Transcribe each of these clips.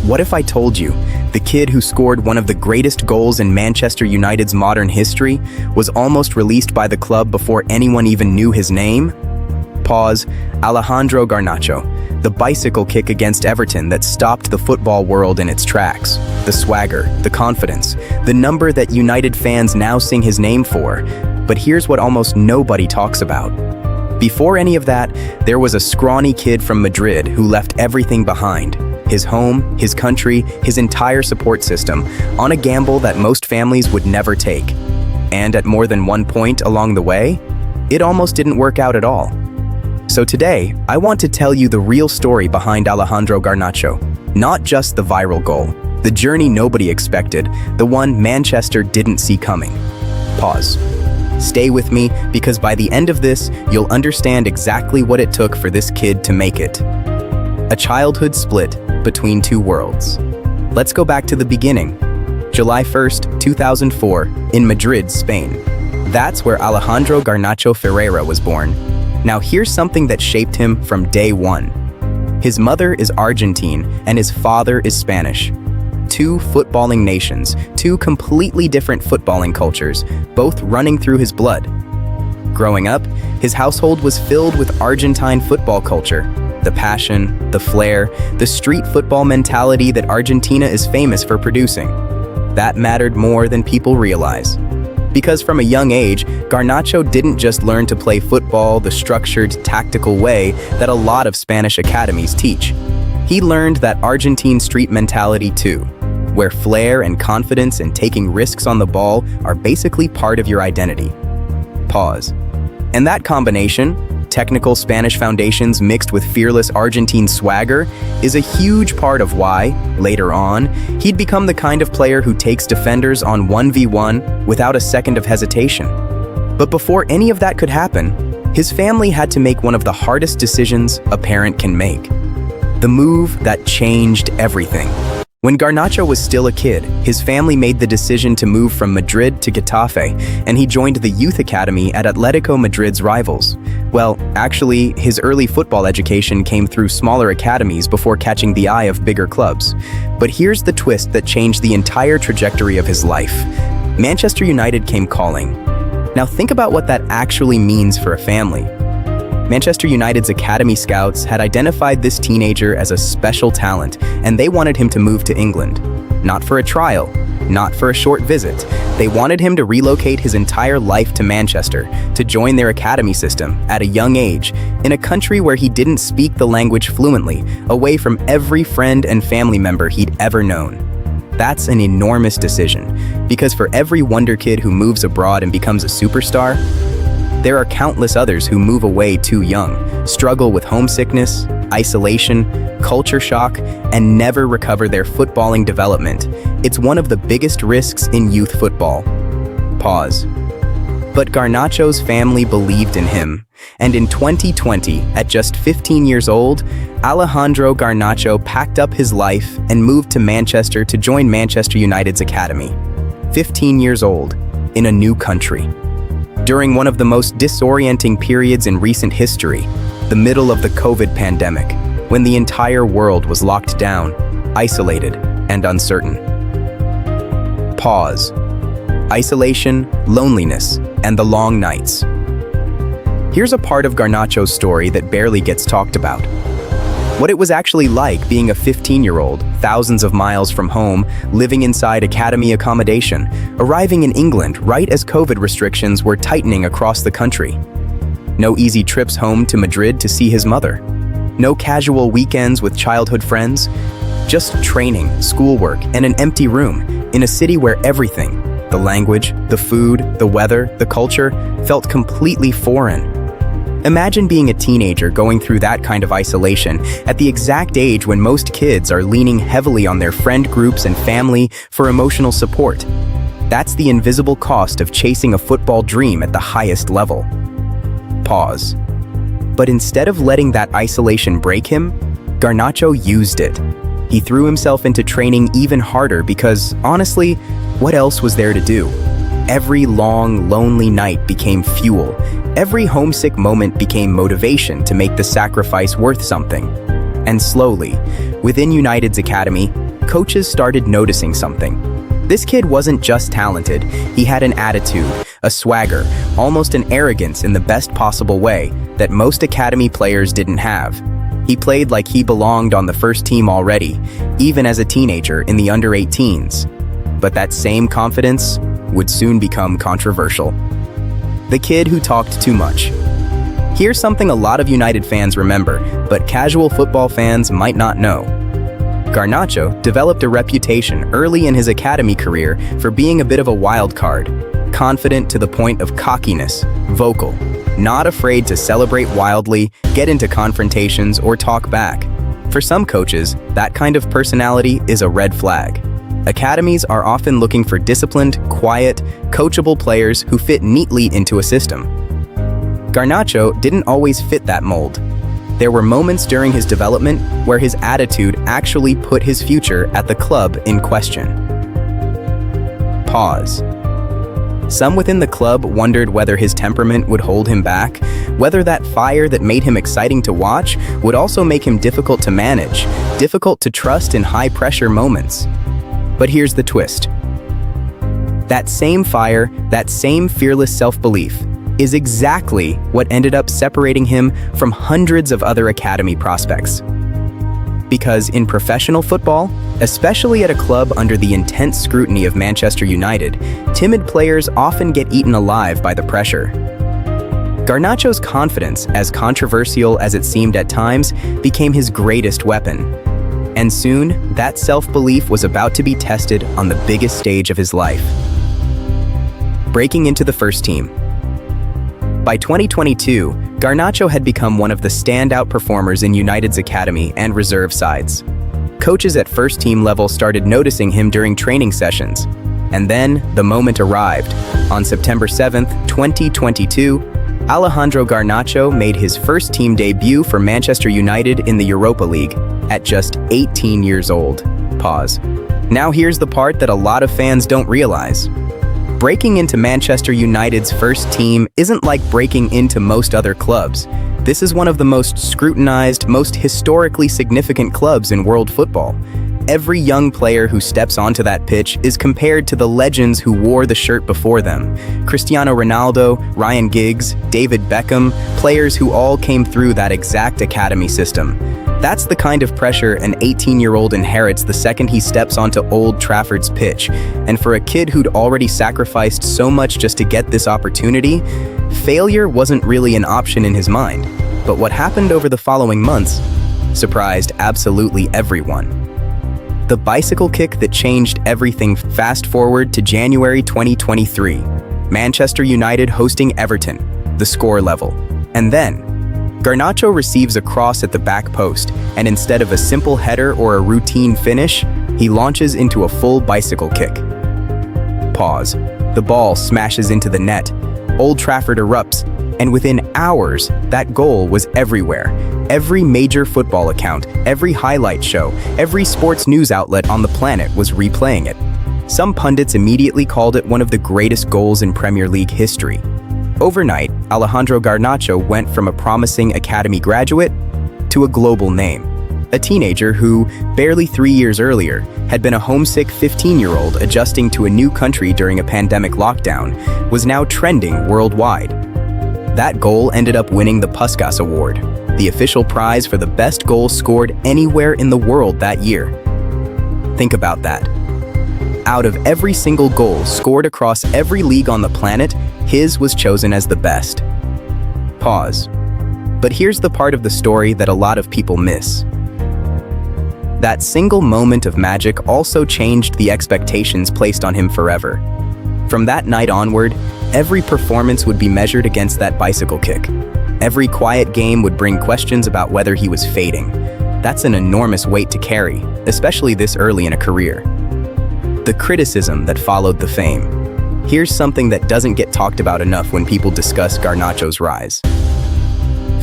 What if I told you the kid who scored one of the greatest goals in Manchester United's modern history was almost released by the club before anyone even knew his name? Pause. Alejandro Garnacho, the bicycle kick against Everton that stopped the football world in its tracks. The swagger, the confidence, the number that United fans now sing his name for. But here's what almost nobody talks about. Before any of that, there was a scrawny kid from Madrid who left everything behind. His home, his country, his entire support system, on a gamble that most families would never take. And at more than one point along the way, it almost didn't work out at all. So today, I want to tell you the real story behind Alejandro Garnacho, not just the viral goal, the journey nobody expected, the one Manchester didn't see coming. Pause. Stay with me, because by the end of this, you'll understand exactly what it took for this kid to make it. A childhood split between two worlds. Let's go back to the beginning. July 1st, 2004, in Madrid, Spain. That's where Alejandro Garnacho Ferreira was born. Now here's something that shaped him from day one. His mother is Argentine and his father is Spanish. Two footballing nations, two completely different footballing cultures, both running through his blood. Growing up, his household was filled with Argentine football culture. The passion, the flair, the street football mentality that Argentina is famous for producing. That mattered more than people realize. Because from a young age, Garnacho didn't just learn to play football the structured, tactical way that a lot of Spanish academies teach. He learned that Argentine street mentality too, where flair and confidence and taking risks on the ball are basically part of your identity. Pause. And that combination, technical Spanish foundations mixed with fearless Argentine swagger, is a huge part of why, later on, he'd become the kind of player who takes defenders on 1v1 without a second of hesitation. But before any of that could happen, his family had to make one of the hardest decisions a parent can make. The move that changed everything. When Garnacho was still a kid, his family made the decision to move from Madrid to Getafe, and he joined the youth academy at Atletico Madrid's rivals. Well, actually, his early football education came through smaller academies before catching the eye of bigger clubs. But here's the twist that changed the entire trajectory of his life. Manchester United came calling. Now think about what that actually means for a family. Manchester United's academy scouts had identified this teenager as a special talent, and they wanted him to move to England. Not for a trial, not for a short visit. They wanted him to relocate his entire life to Manchester, to join their academy system at a young age, in a country where he didn't speak the language fluently, away from every friend and family member he'd ever known. That's an enormous decision, because for every wonder kid who moves abroad and becomes a superstar, there are countless others who move away too young, struggle with homesickness, isolation, culture shock, and never recover their footballing development. It's one of the biggest risks in youth football. Pause. But Garnacho's family believed in him, and in 2020, at just 15 years old, Alejandro Garnacho packed up his life and moved to Manchester to join Manchester United's academy. 15 years old, in a new country. During one of the most disorienting periods in recent history, the middle of the COVID pandemic, when the entire world was locked down, isolated, and uncertain. Pause. Isolation, loneliness, and the long nights. Here's a part of Garnacho's story that barely gets talked about. What it was actually like being a 15-year-old, thousands of miles from home, living inside academy accommodation, arriving in England right as COVID restrictions were tightening across the country. No easy trips home to Madrid to see his mother. No casual weekends with childhood friends. Just training, schoolwork, and an empty room in a city where everything, the language, the food, the weather, the culture, felt completely foreign. Imagine being a teenager going through that kind of isolation at the exact age when most kids are leaning heavily on their friend groups and family for emotional support. That's the invisible cost of chasing a football dream at the highest level. Pause. But instead of letting that isolation break him, Garnacho used it. He threw himself into training even harder because, honestly, what else was there to do? Every long, lonely night became fuel. Every homesick moment became motivation to make the sacrifice worth something. And slowly, within United's academy, coaches started noticing something. This kid wasn't just talented, he had an attitude, a swagger, almost an arrogance in the best possible way that most academy players didn't have. He played like he belonged on the first team already, even as a teenager in the under-18s. But that same confidence would soon become controversial. The kid who talked too much. Here's something a lot of United fans remember, but casual football fans might not know. Garnacho developed a reputation early in his academy career for being a bit of a wild card, confident to the point of cockiness, vocal, not afraid to celebrate wildly, get into confrontations, or talk back. For some coaches, that kind of personality is a red flag. Academies are often looking for disciplined, quiet, coachable players who fit neatly into a system. Garnacho didn't always fit that mold. There were moments during his development where his attitude actually put his future at the club in question. Pause. Some within the club wondered whether his temperament would hold him back, whether that fire that made him exciting to watch would also make him difficult to manage, difficult to trust in high-pressure moments. But here's the twist. That same fire, that same fearless self-belief, is exactly what ended up separating him from hundreds of other academy prospects. Because in professional football, especially at a club under the intense scrutiny of Manchester United, timid players often get eaten alive by the pressure. Garnacho's confidence, as controversial as it seemed at times, became his greatest weapon. And soon, that self-belief was about to be tested on the biggest stage of his life. Breaking into the first team. By 2022, Garnacho had become one of the standout performers in United's academy and reserve sides. Coaches at first-team level started noticing him during training sessions. And then, the moment arrived. On September 7th, 2022, Alejandro Garnacho made his first-team debut for Manchester United in the Europa League at just 18 years old. Pause. Now here's the part that a lot of fans don't realize. Breaking into Manchester United's first team isn't like breaking into most other clubs. This is one of the most scrutinized, most historically significant clubs in world football. Every young player who steps onto that pitch is compared to the legends who wore the shirt before them. Cristiano Ronaldo, Ryan Giggs, David Beckham, players who all came through that exact academy system. That's the kind of pressure an 18-year-old inherits the second he steps onto Old Trafford's pitch. And for a kid who'd already sacrificed so much just to get this opportunity, failure wasn't really an option in his mind. But what happened over the following months surprised absolutely everyone. The bicycle kick that changed everything. Fast forward to January 2023. Manchester United hosting Everton, the score level. And then, Garnacho receives a cross at the back post, and instead of a simple header or a routine finish, he launches into a full bicycle kick. Pause. The ball smashes into the net. Old Trafford erupts, and within hours, that goal was everywhere. Every major football account, every highlight show, every sports news outlet on the planet was replaying it. Some pundits immediately called it one of the greatest goals in Premier League history. Overnight, Alejandro Garnacho went from a promising academy graduate to a global name. A teenager who, barely 3 years earlier, had been a homesick 15-year-old adjusting to a new country during a pandemic lockdown, was now trending worldwide. That goal ended up winning the Puskas Award, the official prize for the best goal scored anywhere in the world that year. Think about that. Out of every single goal scored across every league on the planet, his was chosen as the best. Pause. But here's the part of the story that a lot of people miss. That single moment of magic also changed the expectations placed on him forever. From that night onward, every performance would be measured against that bicycle kick. Every quiet game would bring questions about whether he was fading. That's an enormous weight to carry, especially this early in a career. The criticism that followed the fame. Here's something that doesn't get talked about enough when people discuss Garnacho's rise.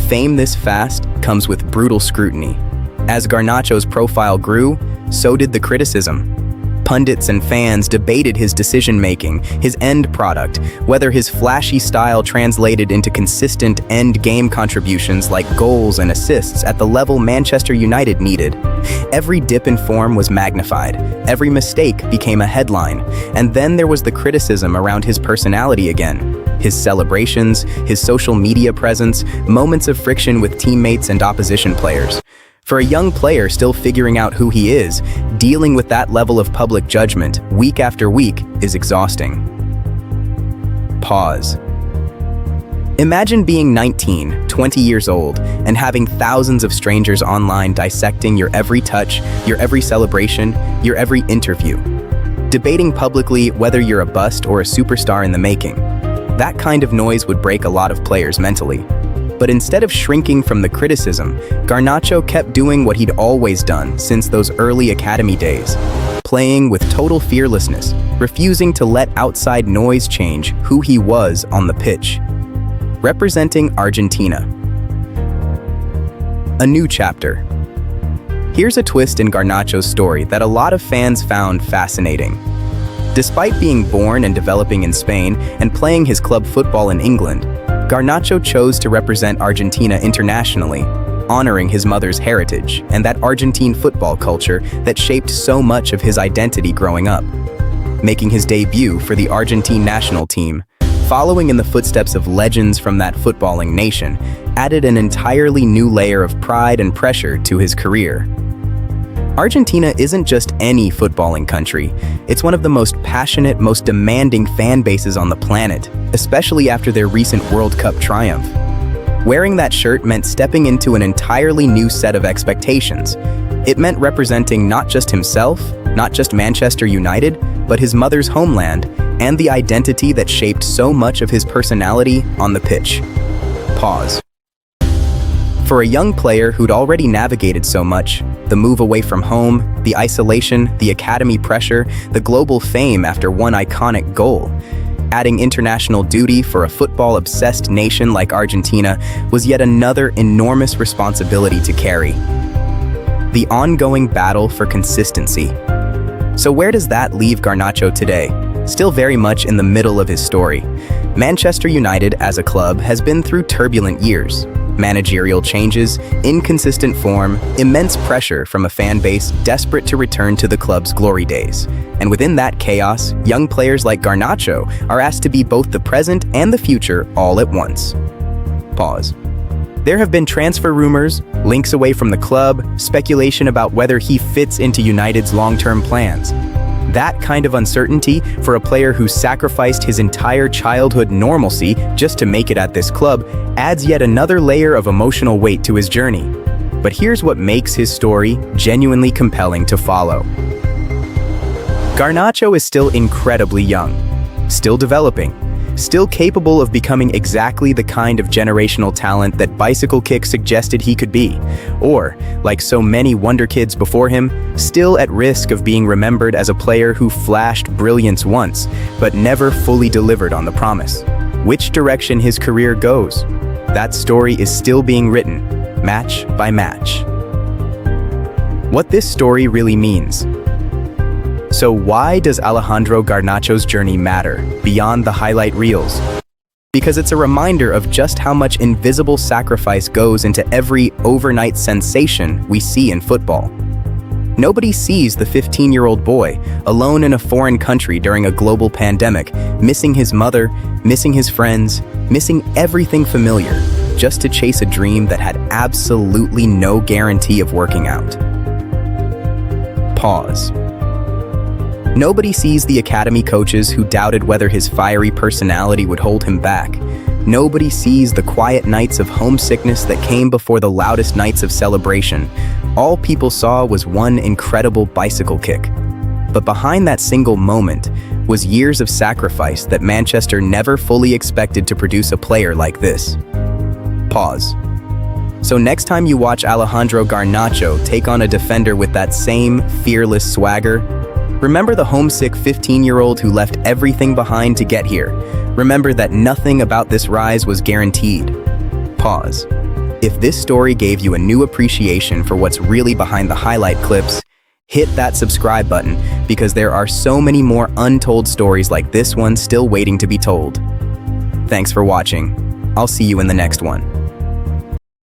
Fame this fast comes with brutal scrutiny. As Garnacho's profile grew, so did the criticism. Pundits and fans debated his decision-making, his end product, whether his flashy style translated into consistent end-game contributions like goals and assists at the level Manchester United needed. Every dip in form was magnified, every mistake became a headline, and then there was the criticism around his personality again. His celebrations, his social media presence, moments of friction with teammates and opposition players. For a young player still figuring out who he is, dealing with that level of public judgment week after week is exhausting. Pause. Imagine being 19, 20 years old, and having thousands of strangers online dissecting your every touch, your every celebration, your every interview. Debating publicly whether you're a bust or a superstar in the making. That kind of noise would break a lot of players mentally. But instead of shrinking from the criticism, Garnacho kept doing what he'd always done since those early academy days. Playing with total fearlessness, refusing to let outside noise change who he was on the pitch. Representing Argentina. A new chapter. Here's a twist in Garnacho's story that a lot of fans found fascinating. Despite being born and developing in Spain and playing his club football in England, Garnacho chose to represent Argentina internationally, honoring his mother's heritage and that Argentine football culture that shaped so much of his identity growing up. Making his debut for the Argentine national team, following in the footsteps of legends from that footballing nation, added an entirely new layer of pride and pressure to his career. Argentina isn't just any footballing country. It's one of the most passionate, most demanding fan bases on the planet, especially after their recent World Cup triumph. Wearing that shirt meant stepping into an entirely new set of expectations. It meant representing not just himself, not just Manchester United, but his mother's homeland and the identity that shaped so much of his personality on the pitch. Pause. For a young player who'd already navigated so much, the move away from home, the isolation, the academy pressure, the global fame after one iconic goal, adding international duty for a football-obsessed nation like Argentina was yet another enormous responsibility to carry. The ongoing battle for consistency. So where does that leave Garnacho today? Still very much in the middle of his story. Manchester United as a club has been through turbulent years. Managerial changes, inconsistent form, immense pressure from a fan base desperate to return to the club's glory days. And within that chaos, young players like Garnacho are asked to be both the present and the future all at once. Pause. There have been transfer rumors, links away from the club, speculation about whether he fits into United's long-term plans. That kind of uncertainty for a player who sacrificed his entire childhood normalcy just to make it at this club adds yet another layer of emotional weight to his journey. But here's what makes his story genuinely compelling to follow. Garnacho is still incredibly young, still developing, still capable of becoming exactly the kind of generational talent that Bicycle Kick suggested he could be, or, like so many wonder kids before him, still at risk of being remembered as a player who flashed brilliance once, but never fully delivered on the promise. Which direction his career goes, that story is still being written, match by match. What this story really means. So why does Alejandro Garnacho's journey matter beyond the highlight reels? Because it's a reminder of just how much invisible sacrifice goes into every overnight sensation we see in football. Nobody sees the 15-year-old boy alone in a foreign country during a global pandemic, missing his mother, missing his friends, missing everything familiar, just to chase a dream that had absolutely no guarantee of working out. Pause. Nobody sees the academy coaches who doubted whether his fiery personality would hold him back. Nobody sees the quiet nights of homesickness that came before the loudest nights of celebration. All people saw was one incredible bicycle kick. But behind that single moment was years of sacrifice that Manchester never fully expected to produce a player like this. Pause. So next time you watch Alejandro Garnacho take on a defender with that same fearless swagger, remember the homesick 15-year-old who left everything behind to get here. Remember that nothing about this rise was guaranteed. Pause. If this story gave you a new appreciation for what's really behind the highlight clips, hit that subscribe button because there are so many more untold stories like this one still waiting to be told. Thanks for watching. I'll see you in the next one.